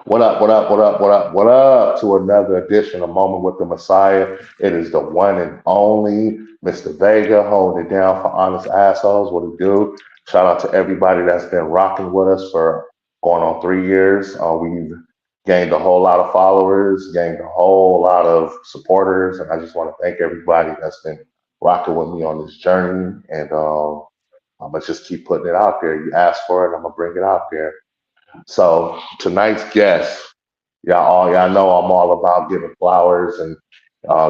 What up, what up, what up, what up, what up to another edition of Moment with the Messiah. It is the one and only Mr. Vega holding it down for honest assholes. What it do? Shout out to everybody that's been rocking with us for going on 3 years. We've gained a whole lot of followers, gained a whole lot of supporters, and I just want to thank everybody that's been rocking with me on this journey. And I'm gonna just keep putting it out there. You asked for it, I'm gonna bring it out there. So tonight's guest, y'all know I'm all about giving flowers and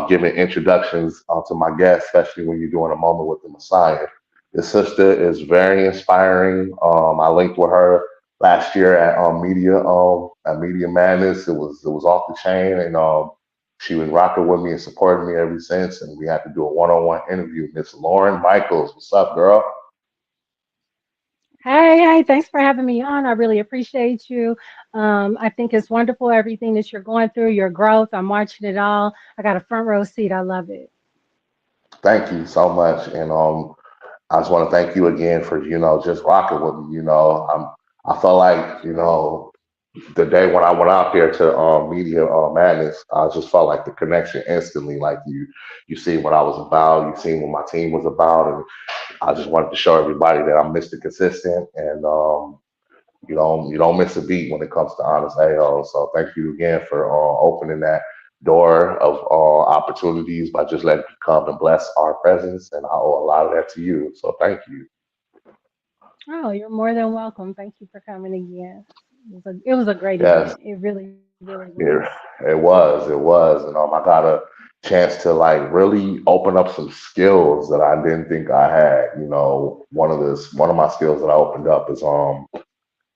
giving introductions to my guests, especially when you're doing a moment with the Messiah. This sister is very inspiring. I linked with her last year at Media Madness. It was off the chain, and she been rocking with me and supporting me ever since. And we had to do a one-on-one interview. Miss Lauren Michaels, what's up, girl? Hey, thanks for having me on. I really appreciate you. I think it's wonderful everything that you're going through, your growth. I'm watching it all. I got a front row seat. I love it. Thank you so much, and I just want to thank you again for just rocking with me. I felt like the day when I went out there to Media Madness, I just felt like the connection instantly. Like you seen what I was about, you seen what my team was about, and I just wanted to show everybody that I'm Mr. Consistent, and you don't miss a beat when it comes to honest AO. So thank you again for opening that door of opportunities by just letting me come and bless our presence, and I owe a lot of that to you. So thank you. Oh, you're more than welcome. Thank you for coming again. It was a great Yes, event. It really was. yeah, it was, and I got a chance to like really open up some skills that I didn't think I had. One of my skills that I opened up is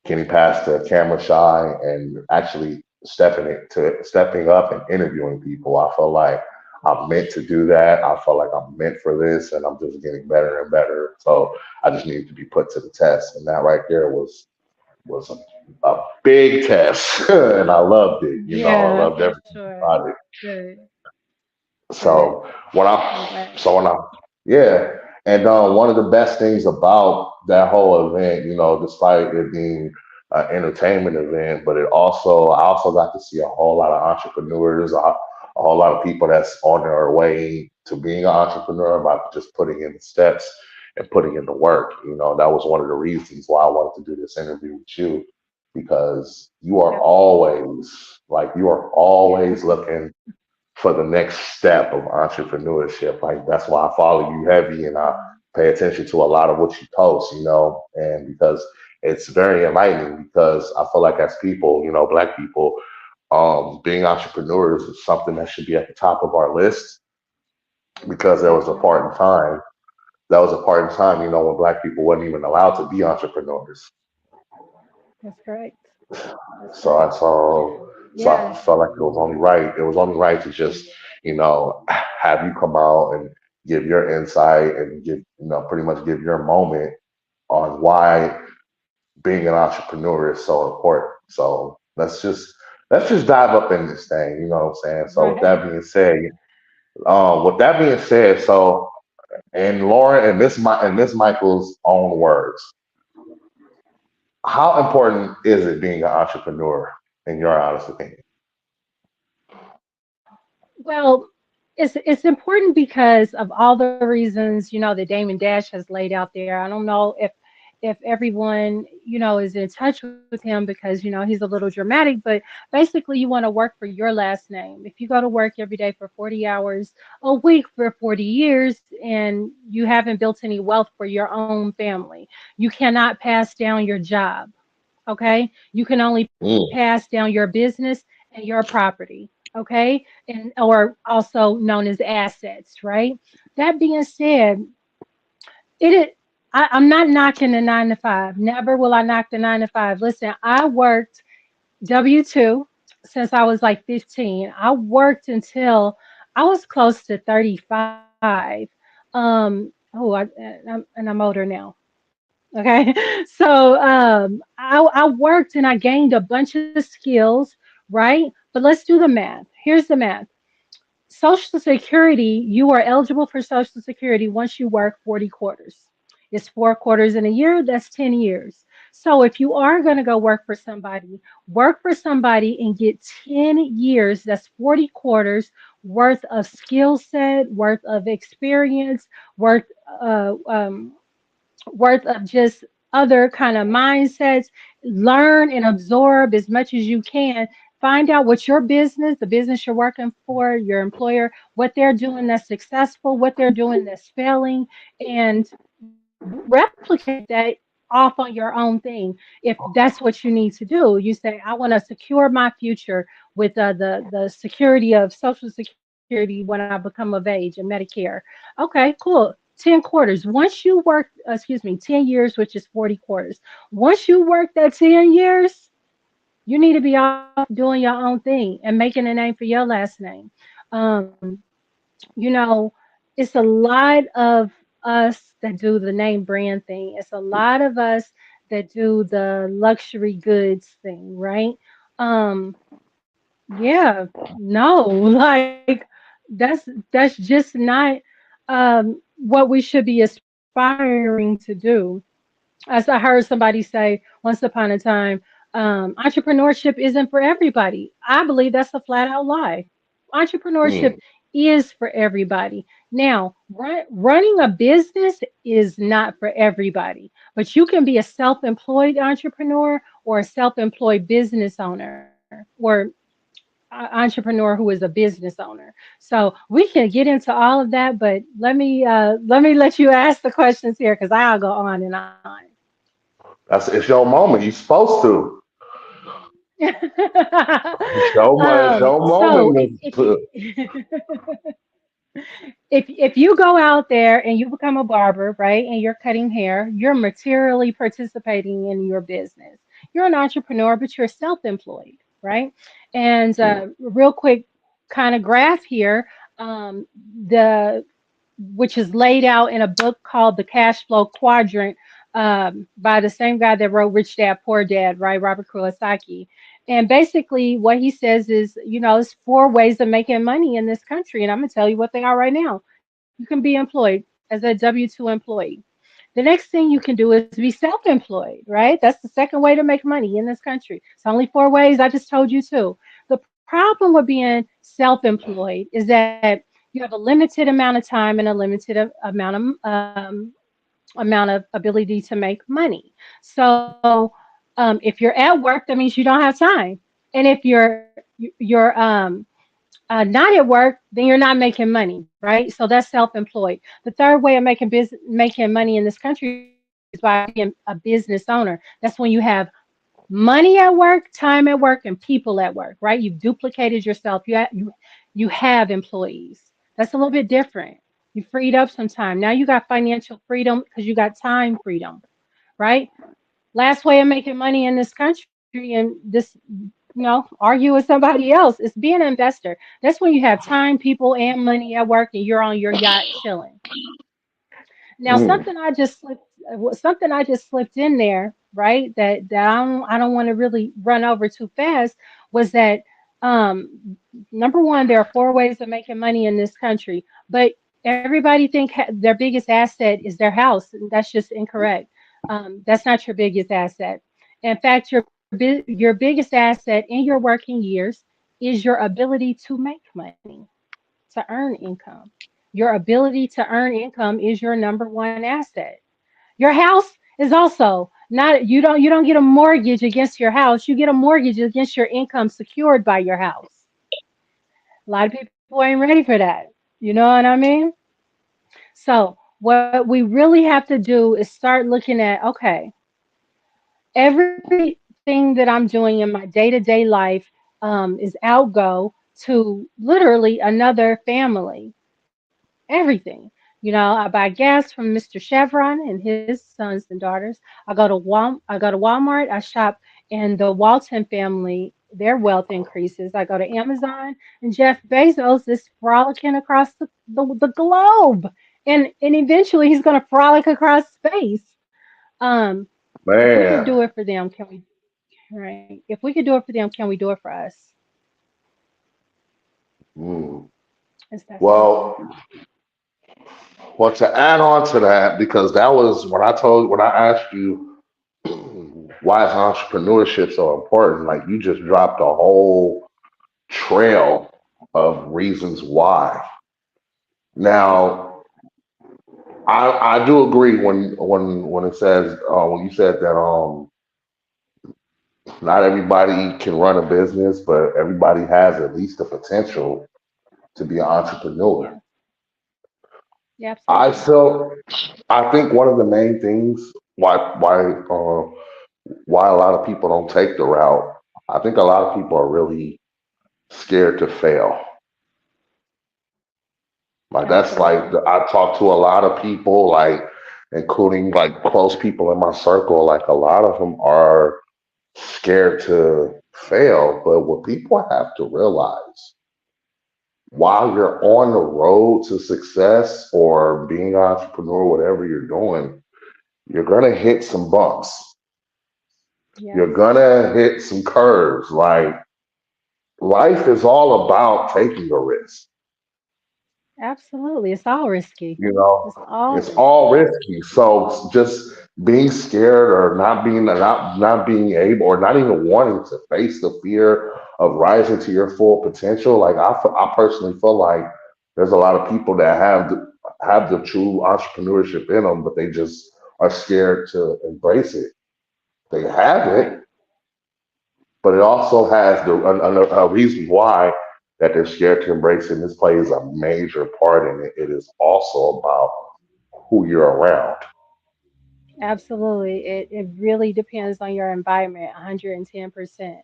getting past the camera shy and actually stepping up and interviewing people. I felt like I'm meant to do that. I felt like I'm meant for this, and I'm just getting better and better. So I just needed to be put to the test, and that right there was a big test, and I loved it. I Yeah, loved for everything sure. about it. Good, good. So when I'm I, glad. so when I, yeah, and one of the best things about that whole event, despite it being an entertainment event, but I also got to see a whole lot of entrepreneurs, a whole lot of people that's on their way to being an entrepreneur by just putting in the steps and putting in the work. That was one of the reasons why I wanted to do this interview with you because Definitely. you are always Yeah. looking for the next step of entrepreneurship. Like that's why I follow you heavy and I pay attention to a lot of what you post, and because it's very enlightening because I feel like as people, black people, being entrepreneurs is something that should be at the top of our list because Definitely. there was a part in time, when black people weren't even allowed to be entrepreneurs. That's correct. That's So I right. saw, so I Yeah. felt like it was only right. It was only right to just, have you come out and give your insight and pretty much give your moment on why being an entrepreneur is so important. So let's just dive up in this thing. You know what I'm saying? So Right. with that being said, so in Lauren and Miss Michael's own words, how important is it being an entrepreneur in your honest opinion? Well, it's important because of all the reasons, that Damon Dash has laid out there. I don't know if everyone, is in touch with him because, he's a little dramatic, but basically you want to work for your last name. If you go to work every day for 40 hours a week for 40 years and you haven't built any wealth for your own family, you cannot pass down your job. Okay? You can only Mm, pass down your business and your property. Okay? And or also known as assets, right? That being said, it is I'm not knocking the 9 to 5. Never will I knock the 9 to 5. Listen, I worked W-2 since I was like 15. I worked until I was close to 35. And I'm older now. Okay. So I worked and I gained a bunch of skills, right? But let's do the math. Here's the math. Social Security, you are eligible for Social Security once you work 40 quarters. It's 4 quarters in a year, that's 10 years. So if you are going to go work for somebody and get 10 years, that's 40 quarters worth of skill set, worth of experience, worth uh, um, worth of just other kind of mindsets. Learn and absorb as much as you can. Find out what your business, the business you're working for, your employer, what they're doing that's successful, what they're doing that's failing, and replicate that off on your own thing. If that's what you need to do, you say, I want to secure my future with the security of Social Security when I become of age and Medicare. Okay, cool. 10 quarters. Once you work, 10 years, which is 40 quarters. Once you work that 10 years, you need to be off doing your own thing and making a name for your last name. Um, you know, it's a lot of us that do the name brand thing. It's a lot of us that do the luxury goods thing, right? Um, yeah, no, like that's just not what we should be aspiring to do. As I heard somebody say once upon a time, entrepreneurship isn't for everybody. I believe that's a flat out lie. Entrepreneurship Mm. is for everybody. Now, running a business is not for everybody, but you can be a self employed entrepreneur or a self employed business owner or entrepreneur who is a business owner. So we can get into all of that, but let me let you ask the questions here because I'll go on and on. It's your moment. You're supposed to. It's your So moment. if you go out there and you become a barber, right, and you're cutting hair, you're materially participating in your business. You're an entrepreneur, but you're self-employed, right? And real quick, kind of graph here, um, the which is laid out in a book called The Cash Flow Quadrant by the same guy that wrote Rich Dad Poor Dad, right? Robert Kiyosaki. And basically, what he says is, there's four ways of making money in this country. And I'm going to tell you what they are right now. You can be employed as a W 2 employee. The next thing you can do is be self employed, right? That's the second way to make money in this country. It's only four ways. I just told you two. The problem with being self employed is that you have a limited amount of time and a limited amount of ability to make money. So if you're at work, that means you don't have time. And if you're not at work, then you're not making money, right? So that's self-employed. The third way of making money in this country is by being a business owner. That's when you have money at work, time at work, and people at work, right? You've duplicated yourself. You have employees. That's a little bit different. You freed up some time. Now you got financial freedom because you got time freedom, right? Last way of making money in this country and this, argue with somebody else is being an investor. That's when you have time, people, and money at work, and you're on your yacht chilling. Now, Mm. something I just slipped in there, right? That I don't want to really run over too fast. Was that number one? There are four ways of making money in this country, but everybody think their biggest asset is their house. And that's just incorrect. That's not your biggest asset. In fact, your biggest asset in your working years is your ability to make money, to earn income. Your ability to earn income is your number one asset. Your house is also not you don't get a mortgage against your house. You get a mortgage against your income secured by your house. A lot of people ain't ready for that. You know what I mean? So what we really have to do is start looking at, okay, everything that I'm doing in my day-to-day life is outgo to literally another family. Everything. I buy gas from Mr. Chevron and his sons and daughters. I go to Walmart, I shop, and the Walton family, their wealth increases. I go to Amazon, and Jeff Bezos is frolicking across the globe. And eventually he's gonna frolic across space. Um, if we could Man. do it for them, can we, right? If we could do it for them, can we do it for us? Mm. It's that simple. Well, well, to add on to that, because that was when I asked you why is entrepreneurship so important? Like you just dropped a whole trail of reasons why. Now, I do agree when it says when you said that not everybody can run a business, but everybody has at least the potential to be an entrepreneur. Yeah, yeah, I absolutely. feel I think one of the main things why a lot of people don't take the route. I think a lot of people are really scared to fail. Like that's like Absolutely. I talk to a lot of people, like including like close people in my circle. Like a lot of them are scared to fail. But what people have to realize while you're on the road to success or being an entrepreneur, whatever you're doing, you're gonna hit some bumps. Yes, You're gonna hit some curves. Like life is all about taking a risk. absolutely. It's all risky. You know, It's all it's all risky. risky. So just being scared or not being able or not even wanting to face the fear of rising to your full potential. Like I personally feel like there's a lot of people that have the true entrepreneurship in them, but they just are scared to embrace it. They have Right. it, but it also has a reason why that they're scared to embrace it. And this plays a major part in it. It is also about who you're around. Absolutely. It really depends on your environment, 110%.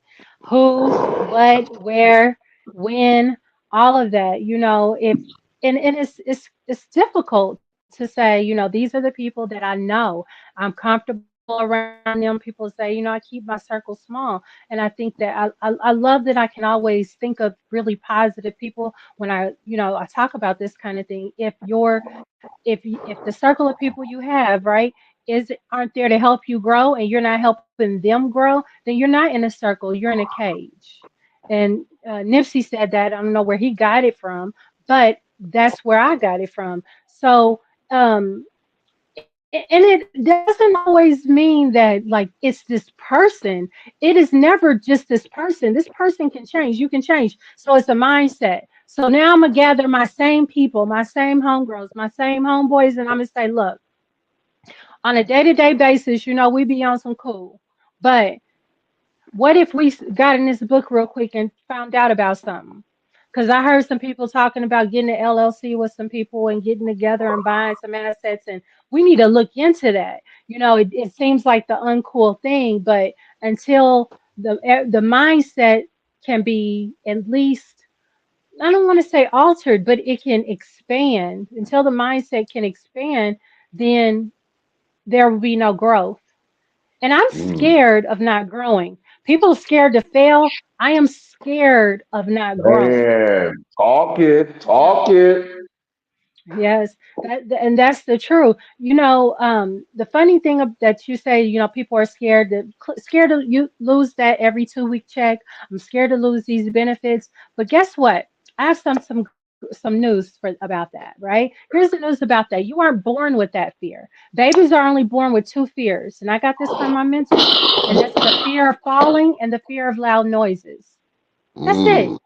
Who, what, where, when, all of that. If and it's difficult to say, these are the people that I know. I'm comfortable around them. People say, I keep my circle small. And I think that I love that I can always think of really positive people when I talk about this kind of thing. If the circle of people you have, right, is aren't there to help you grow and you're not helping them grow, then you're not in a circle, you're in a cage. And Nipsey said that. I don't know where he got it from, but that's where I got it from. So um and it doesn't always mean that like it's this person. It is never just this person. This person can change. You can change. So it's a mindset. So now I'm gonna gather my same people, my same homegirls, my same homeboys, and I'm gonna say, look, on a day-to-day basis, we be on some cool. But what if we got in this book real quick and found out about something? Because I heard some people talking about getting an LLC with some people and getting together and buying some assets, and we need to look into that. It seems like the uncool thing, but until the mindset can be at least, I don't want to say altered, but it can expand. Until the mindset can expand, then there will be no growth. And I'm Mm. scared of not growing. People are scared to fail. I am scared of not growing. Man, talk it, Yeah. talk it. Yes, and that's the truth. The funny thing that you say, people are scared to you lose that every 2 week check. I'm scared to lose these benefits. But guess what? I have some news about that, right? Here's the news about that. You aren't born with that fear. Babies are only born with two fears, and I got this from my mentor, and that's the fear of falling and the fear of loud noises. That's Mm. it.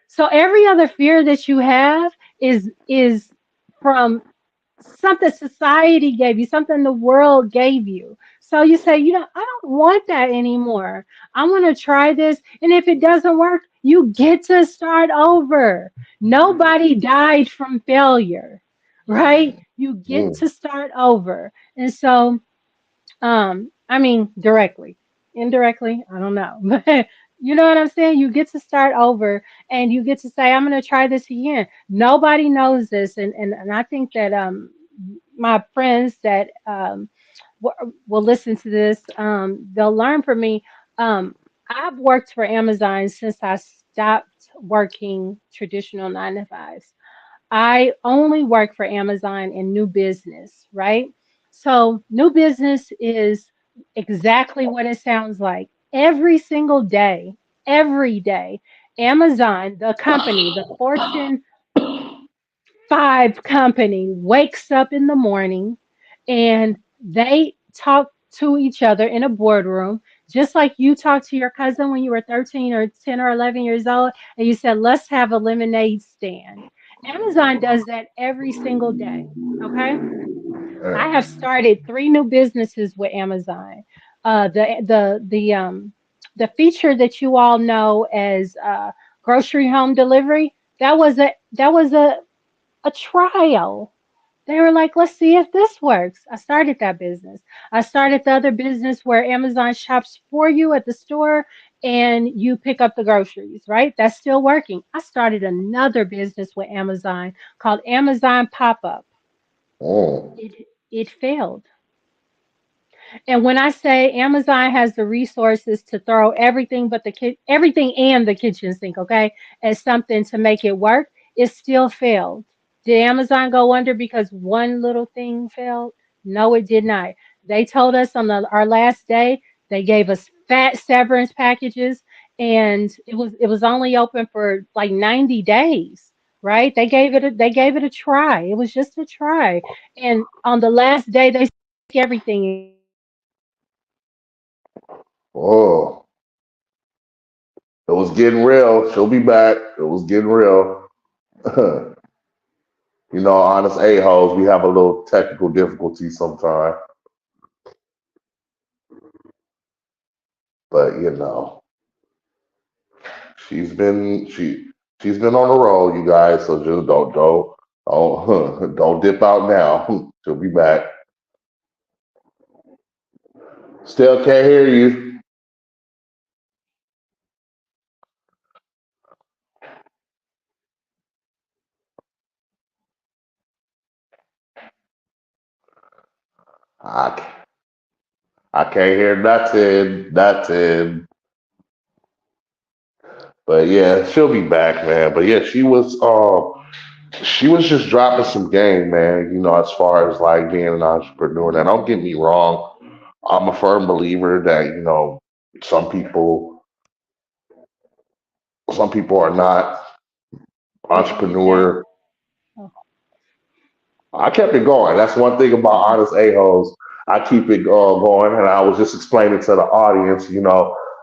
So every other fear that you have is from something society gave you, something the world gave you. So you say, I don't want that anymore. I want to try this. And if it doesn't work, you get to start over. Nobody died from failure, right? You get Mm. to start over. And so I mean, directly, indirectly, I don't know, but you know what I'm saying? You get to start over and you get to say, I'm going to try this again. Nobody knows this. And I think that my friends that will listen to this, they'll learn from me. I've worked for Amazon since I stopped working traditional 9 to 5s. I only work for Amazon in new business, right? So, new business is exactly what it sounds like. Every day, Amazon, the company, the Fortune 5 company, wakes up in the morning and they talk to each other in a boardroom. Just like you talked to your cousin when you were 13 or 10 or 11 years old, and you said, let's have a lemonade stand. Amazon does that every single day. Okay. I have started three new businesses with Amazon. The feature that you all know as grocery home delivery, that was a trial. They were like, let's see if this works. I started that business. I started the other business where Amazon shops for you at the store and you pick up the groceries, right? That's still working. I started another business with Amazon called Amazon Pop Up. Mm. It failed. And when I say Amazon has the resources to throw everything but everything and the kitchen sink, okay, as something to make it work, it still failed. Did Amazon go under because one little thing failed? No, it did not. They told us on our last day, they gave us fat severance packages, and it was only open for like 90 days, right? They gave it a try. It was just a try. And on the last day, they took everything and gave us Oh, it was getting real. She'll be back. It was getting real. Honest a-holes, we have a little technical difficulty sometimes, but she's been she's been on the roll, you guys. So just don't don't dip out now. She'll be back. Still can't hear you. I I can't hear nothing, nothing. But yeah, she'll be back, man. But yeah, she was just dropping some game, man. As far as like being an entrepreneur. Now, don't get me wrong. I'm a firm believer that some people some people are not did you say? entrepreneur. Oh, I kept it going. That's one thing about honest a-holes. I keep it going, and I was just explaining to the audience,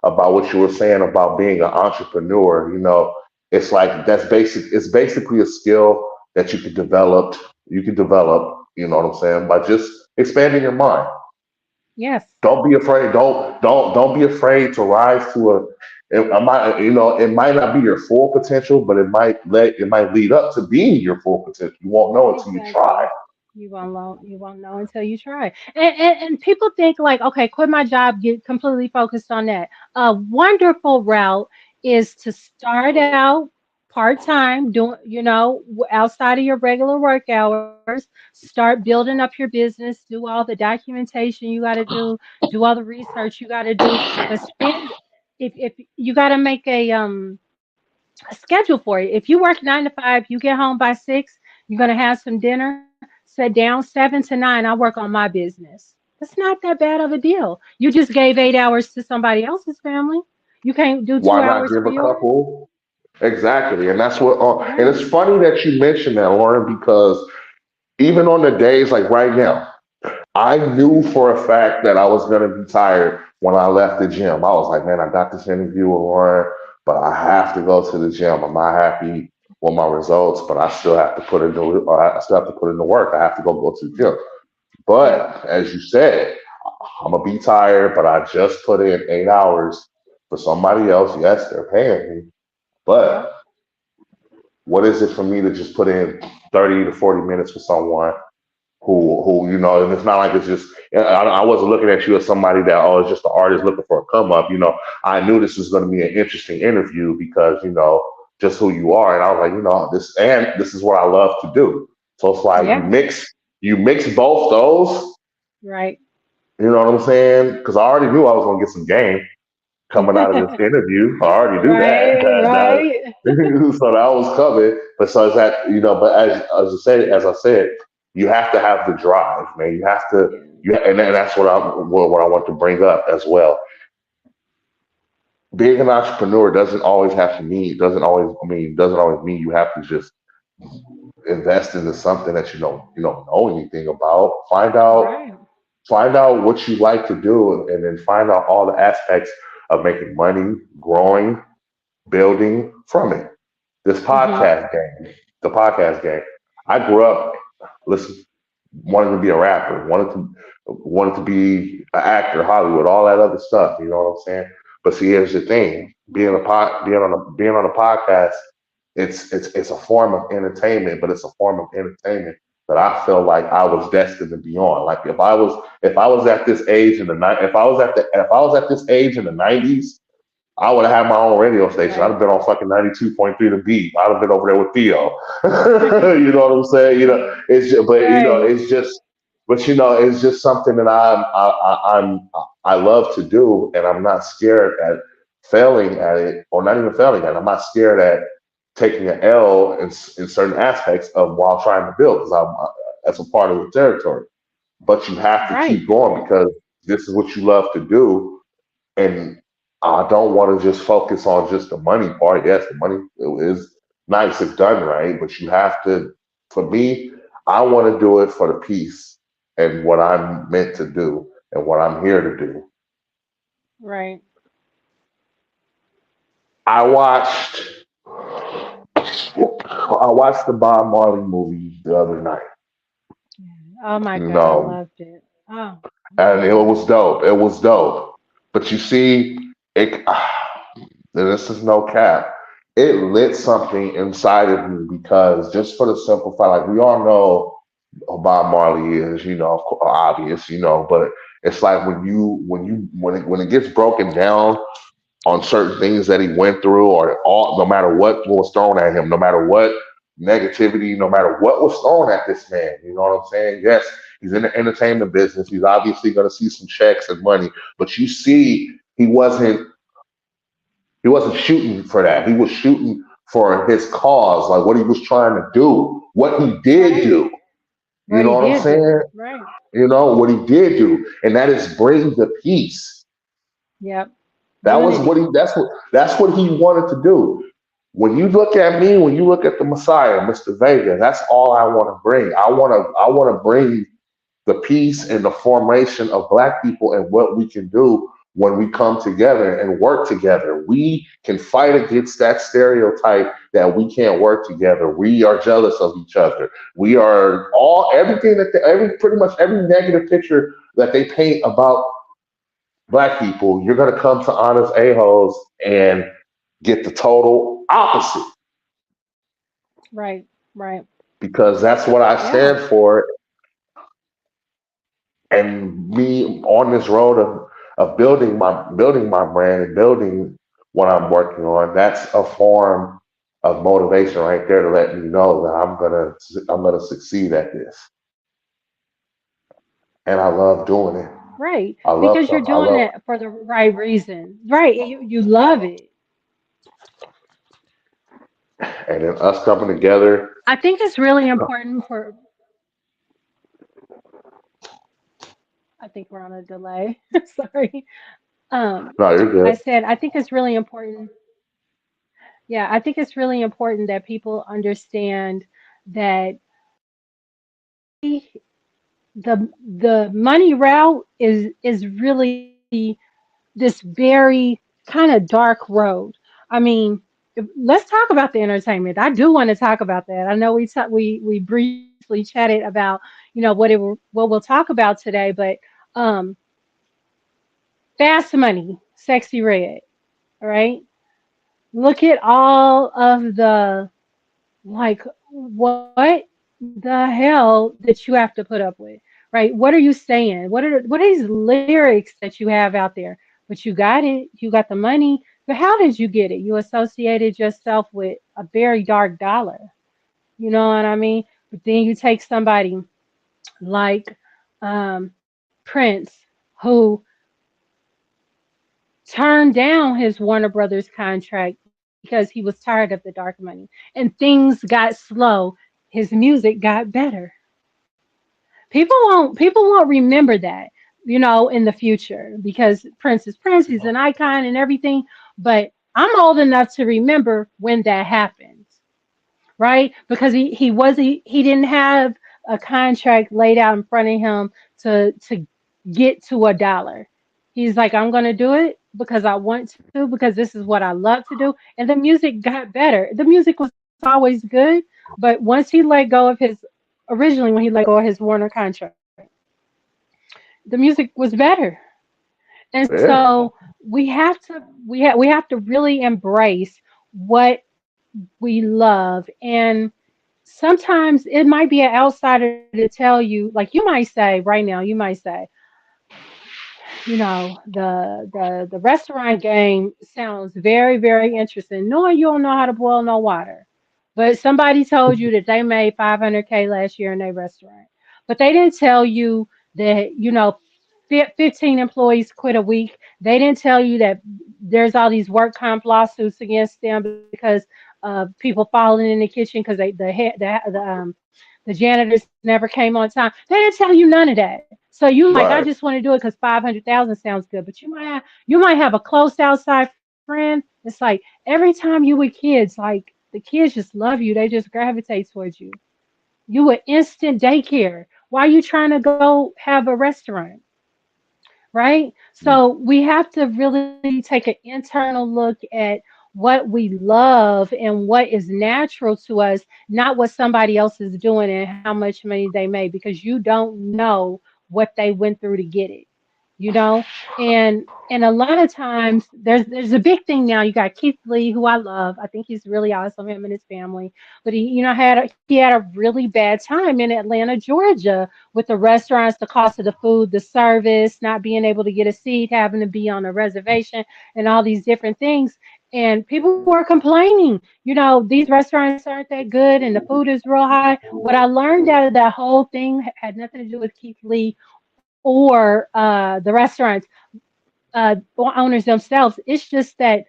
about what you were saying about being an entrepreneur. It's like that's basic. It's basically a skill that you can develop. You can develop. You know what I'm saying, by just expanding your mind. yes, Don't be afraid. Don't be afraid to rise to a. It might, it might not be your full potential, but it might lead up to being your full potential. You won't know until you try. exactly. You won't know until you try. And people think like, okay, quit my job, get completely focused on that. A wonderful route is to start out part-time, doing, outside of your regular work hours, start building up your business, do all the documentation you got to do all the research you got to do, but if you got to make a schedule for it. If you work 9 to 5, you get home by 6, you're gonna have some dinner, sit down 7 to 9. I work on my business. It's not that bad of a deal. You just gave 8 hours to somebody else's family. You can't do two Why not hours give for a yours. couple? Exactly, and that's what. And Yeah. it's funny that you mentioned that, Lauren, because even on the days like right now, I knew for a fact that I was going to be tired when I left the gym. I was like, man, I got this interview with Lauren, but I have to go to the gym. I'm not happy with my results, but I still have to put in I still have to put in the work. I have to go to the gym. Yep. But as you said, I'm gonna be tired, but I just put in 8 hours for somebody else. Yes, they're paying me, Yep. but what is it for me to just put in 30 to 40 minutes for someone who and it's not like it's just. I wasn't looking at you as somebody that it's just an artist looking for a come up. I knew this was going to be an interesting interview because just who you are, and I was like, this is what I love to do. So it's like Yeah. you mix both those. Right. You know what I'm saying? Because I already knew I was going to get some game coming out of this interview. I already knew that. Right. Right. So that was coming. But so is that But as I said, you have to have the drive, man. You have to. Yeah. And that's what I want to bring up as well. Being an entrepreneur doesn't always mean you have to just invest into something that you don't know anything about. Find out Right. Find out what you like to do, and then find out all the aspects of making money, growing, building from it. This Mm-hmm. podcast game, the podcast game. I grew up, listen, wanted to be a rapper, wanted to be an actor, Hollywood, all that other stuff. You know what I'm saying? But see, here's the thing: being on a podcast, it's a form of entertainment, but it's a form of entertainment that I feel like I was destined to be on. Like if I was at this age in the night, if I was at this age in the '90s, I would have had my own radio station. I'd Right. have been on fucking 92.3 The Beat. I'd have been over there with Theo. You know what I'm saying? Right. It's just, but it's just something that I love to do, and I'm not scared at failing at it, or not even failing at it. I'm not scared at taking an L in certain aspects of while trying to build, because that's a part of the territory. But you have to Right. keep going because this is what you love to do, and I don't want to just focus on just the money part. Yes, the money is nice if done right, but you have to. For me, I want to do it for the peace and what I'm meant to do and what I'm here to do. Right. I watched. I watched the Bob Marley movie the other night. Oh my You God, I know, loved it. Oh, and it yeah. was dope. It was dope. But you see, it. And this is no cap. It lit something inside of me because just for the simple fact, like we all know who Bob Marley is, of course, obvious, but it's like when it gets broken down on certain things that he went through, or all, no matter what was thrown at him, no matter what negativity, no matter what was thrown at this man, you know what I'm saying? Yes, he's in the entertainment business. He's obviously going to see some checks and money, but you see, he wasn't shooting for that. He was shooting for his cause, like what he was trying to do, what he did Right. do. You What know he what I'm did do. saying? Right. What he did do, and that is bring the peace. Yep. That was what Unity. he. That's what he wanted to do. When you look at me, when you look at the Messiah, Mr. Vega, that's all I want to bring. I want to bring the peace and the formation of Black people and what we can do when we come together and work together. We can fight against that stereotype that we can't work together. We are jealous of each other. We are all everything that pretty much every negative picture that they paint about Black people. You're gonna come to Honest A-holes and get the total opposite, Right. Right. because that's what I Yeah. stand for. And me on this road of building my brand and building what I'm working on, that's a form of motivation right there to let me know that I'm gonna succeed at this. And I love doing it. Right. I love Because you're something. I doing love it for the right reason. Right. You love it. and then us coming together. I think it's really important for, I think we're on a delay. Sorry. Um, No, you're I good. said, I think it's really important. Yeah, I think it's really important that people understand that the money route is really this very kind of dark road. I mean, let's talk about the entertainment. I do want to talk about that. I know we briefly chatted about what we'll talk about today, but um, fast money, sexy red. All right, look at all of the like what the hell that you have to put up with, right? What are you saying? What are these lyrics that you have out there? But you got it, you got the money, but how did you get it? You associated yourself with a very dark dollar, you know what I mean? But then you take somebody like Prince, who turned down his Warner Brothers contract because he was tired of the dark money, and things got slow. His music got better. People won't remember that, in the future, because Prince is Prince. He's an icon and everything. But I'm old enough to remember when that happened, right? Because he didn't have a contract laid out in front of him to get to a dollar. He's like, I'm gonna do it because I want to, because this is what I love to do. And the music got better. The music was always good, but once he let go of his originally when he let go of his Warner contract, the music was better. And Yeah. so we have to really embrace what we love. And sometimes it might be an outsider to tell you, like you might say right now, you might say, the restaurant game sounds very, very interesting. Knowing you don't know how to boil no water. But somebody told you that they made 500K last year in their restaurant. But they didn't tell you that, 15 employees quit a week. They didn't tell you that there's all these work comp lawsuits against them because people falling in the kitchen because the janitors never came on time. They didn't tell you none of that. So you like, I just Right. want to do it because 500,000 sounds good. But you might have a close outside friend. It's like every time you with kids, like the kids just love you. They just gravitate towards you. You an instant daycare. Why are you trying to go have a restaurant? Right? So we have to really take an internal look at what we love and what is natural to us, not what somebody else is doing and how much money they made, because you don't know what they went through to get it. You know, and a lot of times there's a big thing now. You got Keith Lee, who I love. I think he's really awesome, him and his family. But he had a really bad time in Atlanta, Georgia, with the restaurants, the cost of the food, the service, not being able to get a seat, having to be on a reservation, and all these different things. And people were complaining, these restaurants aren't that good and the food is real high. What I learned out of that whole thing had nothing to do with Keith Lee or the restaurants owners themselves. It's just that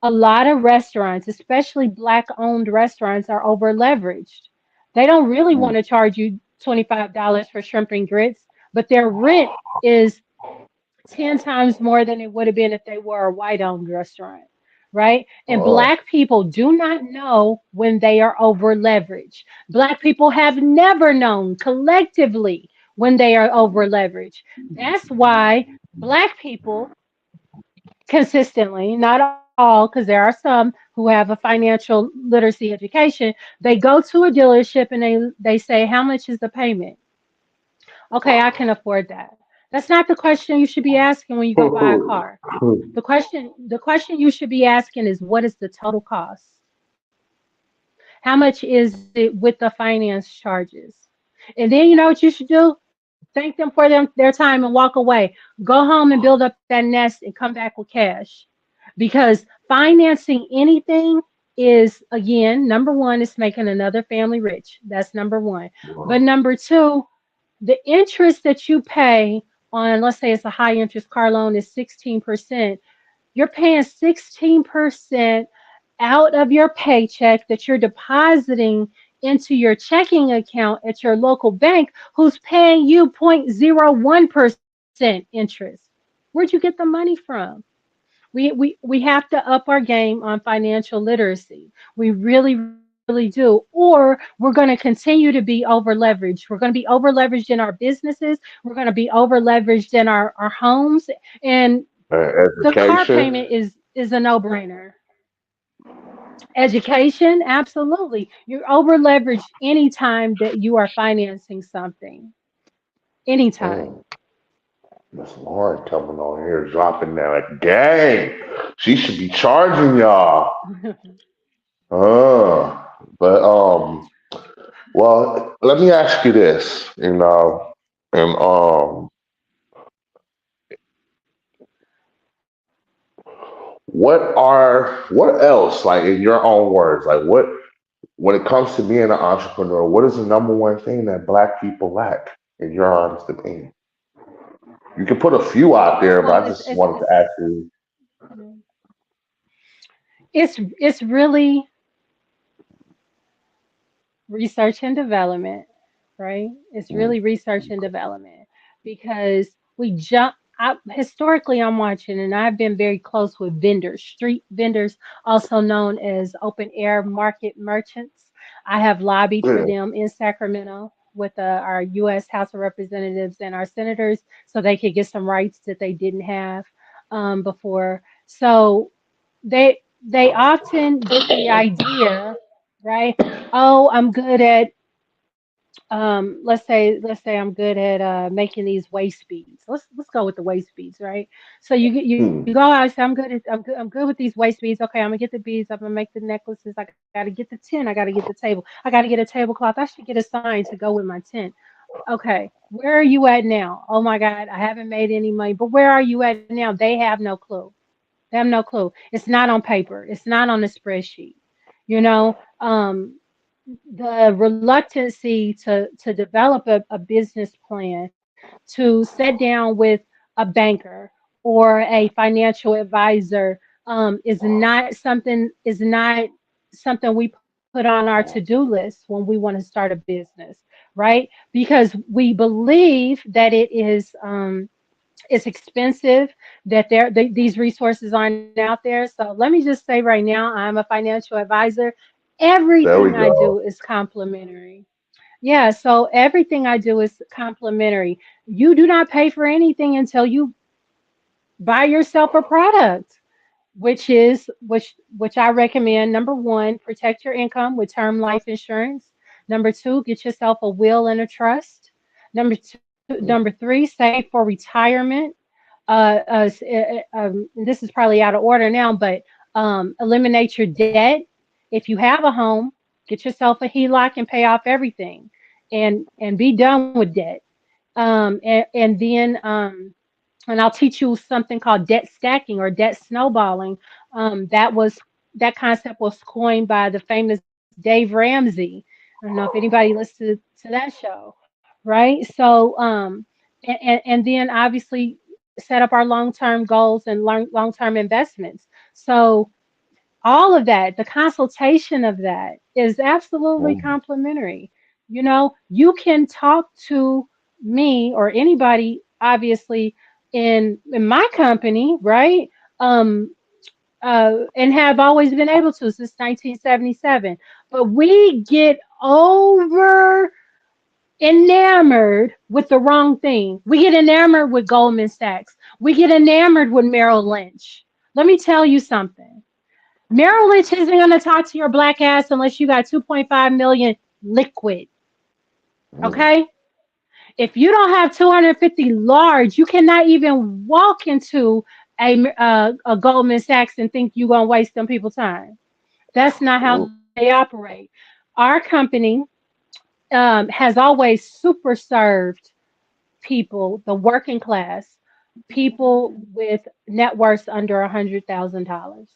a lot of restaurants, especially black owned restaurants, are over leveraged. They don't really want to charge you $25 for shrimp and grits, but their rent is 10 times more than it would have been if they were a white owned restaurant. Right? And Oh, black people do not know when they are over leveraged. Black people have never known collectively when they are over leveraged. That's why black people consistently, not all, because there are some who have a financial literacy education, they go to a dealership and they say, how much is the payment? Okay, I can afford that. That's not the question you should be asking when you go buy a car. The question you should be asking is, what is the total cost? How much is it with the finance charges? And then you know what you should do? Thank them for their time and walk away. Go home and build up that nest and come back with cash. Because financing anything is, again, number one, is making another family rich. That's number one. But number two, the interest that you pay on, let's say it's a high interest car loan, is 16%. You're paying 16% out of your paycheck that you're depositing into your checking account at your local bank, who's paying you 0.01% interest. Where'd you get the money from? We have to up our game on financial literacy. We really, really do. Or we're going to continue to be over leveraged. We're going to be over leveraged in our businesses. We're going to be over leveraged in our homes. And the car education. payment is a no-brainer. Education, absolutely. You're over leveraged anytime that you are financing something. Anytime. Mm, Miss Lauren coming on here dropping that gang. She should be charging y'all. Uh, but well, let me ask you this, and what else, like in your own words, like what when it comes to being an entrepreneur, what is the number one thing that Black people lack, in your honest opinion? You can put a few out there, Well, but I just wanted to ask you. it's really research and development, right? It's Mm, really research and development because we jump. Historically, I'm watching, and I've been very close with vendors, street vendors, also known as open air market merchants. I have lobbied for yeah, them in Sacramento. our U.S. House of Representatives and our senators, so they could get some rights that they didn't have before. So they often get the idea, right? Oh, I'm good at let's say I'm good at making these waist beads. Let's go with the waist beads, right? So you go Hmm. out and say I'm good with these waist beads. Okay, I'm gonna get the beads. I'm gonna make the necklaces. I gotta get the tent. I gotta get the table. I gotta get a tablecloth. I should get a sign to go with my tent. Okay, where are you at now? Oh my God, I haven't made any money. But where are you at now? They have no clue. They have no clue. It's not on paper. It's not on the spreadsheet. You know, the reluctancy to develop a business plan, to sit down with a banker or a financial advisor, is not something we put on our to-do list when we want to start a business, right? Because we believe that it's expensive, that these resources aren't out there. So let me just say right now, I'm a financial advisor. There Everything we I do go. is complimentary. Yeah, so everything I do is complimentary. You do not pay for anything until you buy yourself a product, which I recommend. Number one, protect your income with term life insurance. Number two, get yourself a will and a trust. Number three, save for retirement. This is probably out of order now, but eliminate your debt. If you have a home, get yourself a HELOC and pay off everything, and be done with debt. And I'll teach you something called debt stacking or debt snowballing. That concept was coined by the famous Dave Ramsey. I don't know if anybody listened to that show, right? So and then obviously set up our long-term goals and long-term investments. So all of that, the consultation of that is absolutely Hmm. complimentary. You know, you can talk to me or anybody, obviously, in my company, right? Um, and have always been able to since 1977. But we get over enamored with the wrong thing. We get enamored with Goldman Sachs. We get enamored with Merrill Lynch. Let me tell you something. Merrill Lynch isn't going to talk to your black ass unless you got 2.5 million liquid. Hmm. Okay? If you don't have 250 large, you cannot even walk into a Goldman Sachs and think you're going to waste them people time. That's not how Ooh. they operate. Our company has always super served people, the working class, people with net worths under $100,000.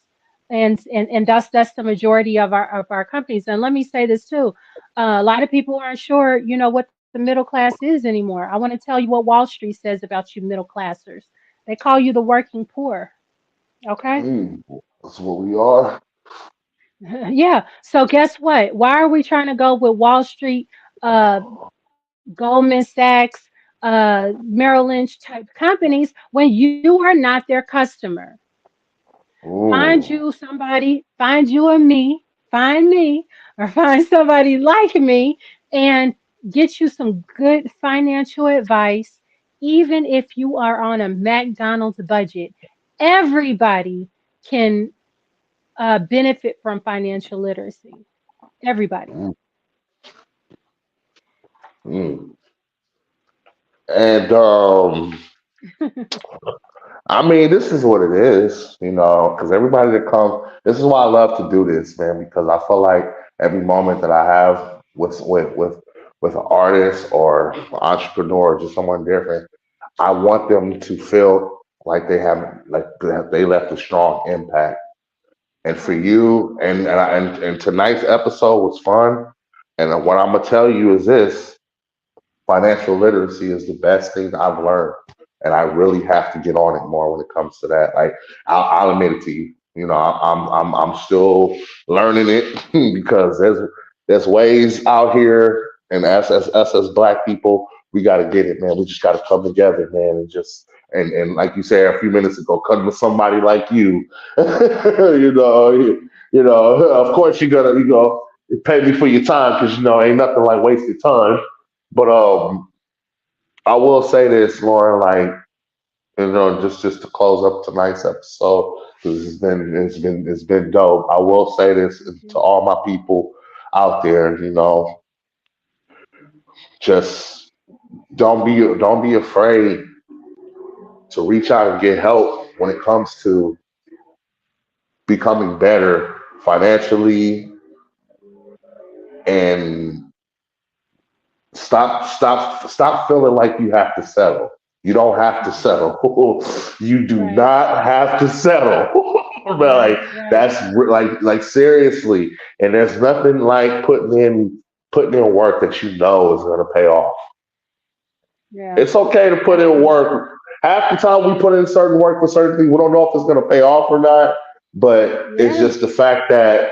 And that's the majority of our companies. And let me say this too. A lot of people aren't sure, what the middle class is anymore. I want to tell you what Wall Street says about you middle classers. They call you the working poor. Okay? Mm. That's what we are. Yeah. So guess what? Why are we trying to go with Wall Street, Goldman Sachs, Merrill Lynch type companies when you are not their customer? Ooh. Find you and me, find me, or find somebody like me and get you some good financial advice, even if you are on a McDonald's budget. Everybody can benefit from financial literacy. Everybody. Mm. Mm. And I mean, this is what it is, because everybody that comes, this is why I love to do this, man, because I feel like every moment that I have with an artist or entrepreneur or just someone different, I want them to feel like they left a strong impact. And for Right. you, and tonight's episode was fun. And what I'm gonna tell you is this: financial literacy is the best thing I've learned, and I really have to get on it more when it comes to that. Like I'll admit it to you. I'm still learning it because there's ways out here, and as black people, we got to get it, man. We just got to come together, man, and just and like you said a few minutes ago, come to somebody like you, of course you're gonna pay me for your time because ain't nothing like wasted time But I will say this, Lauren, like, just to close up tonight's episode, because it's been dope. I will say this to all my people out there, just don't be afraid to reach out and get help when it comes to becoming better financially, and stop feeling like you have to settle. You don't have to settle. You do Right, not have to settle. But like, right, right. that's like seriously. And there's nothing like putting in work that you know is gonna pay off. Yeah, It's okay to put in absolutely. work. Half the time we put in certain work for certain things, we don't know if it's gonna pay off or not. But it's Yeah, just the fact that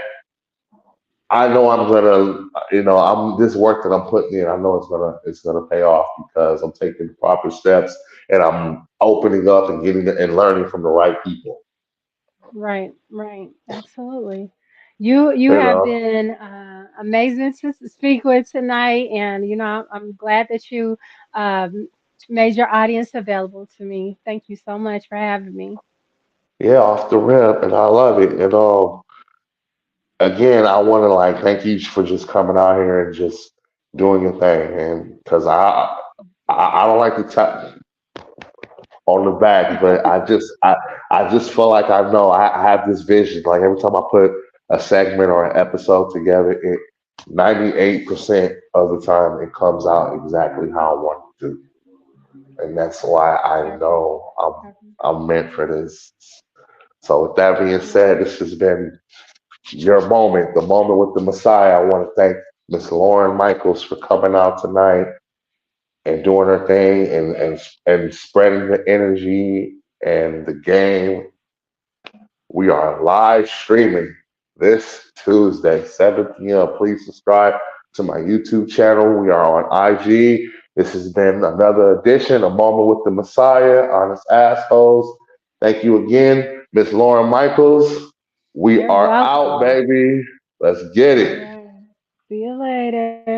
I know I'm gonna, I'm this work that I'm putting in. I know it's gonna pay off because I'm taking the proper steps and I'm opening up and getting and learning from the right people. right, right. Absolutely. You You have know, been amazing to speak with tonight, and I'm glad that you um, made your audience available to me. Thank you so much for having me. yeah, off the rip, and I love it. And again, I want to like thank you for just coming out here and just doing your thing, and because I don't like to tap on the back, but I just feel like I have this vision. Like every time I put a segment or an episode together, 98% of the time it comes out exactly how I want it to, and that's why I Okay. know Okay. I'm meant for this. So with that being Yeah. said, this has been your moment, the moment with the Messiah. I want to thank Miss Lauren Michaels for coming out tonight and doing her thing and spreading the energy and the game. We are live streaming this Tuesday, 7 p.m. Please subscribe to my YouTube channel. We are on IG. This has been another edition, A Moment with the Messiah, Honest Assholes. Thank you again, Miss Lauren Michaels. We You're are out, welcome. baby. Let's get All it. right. See you later.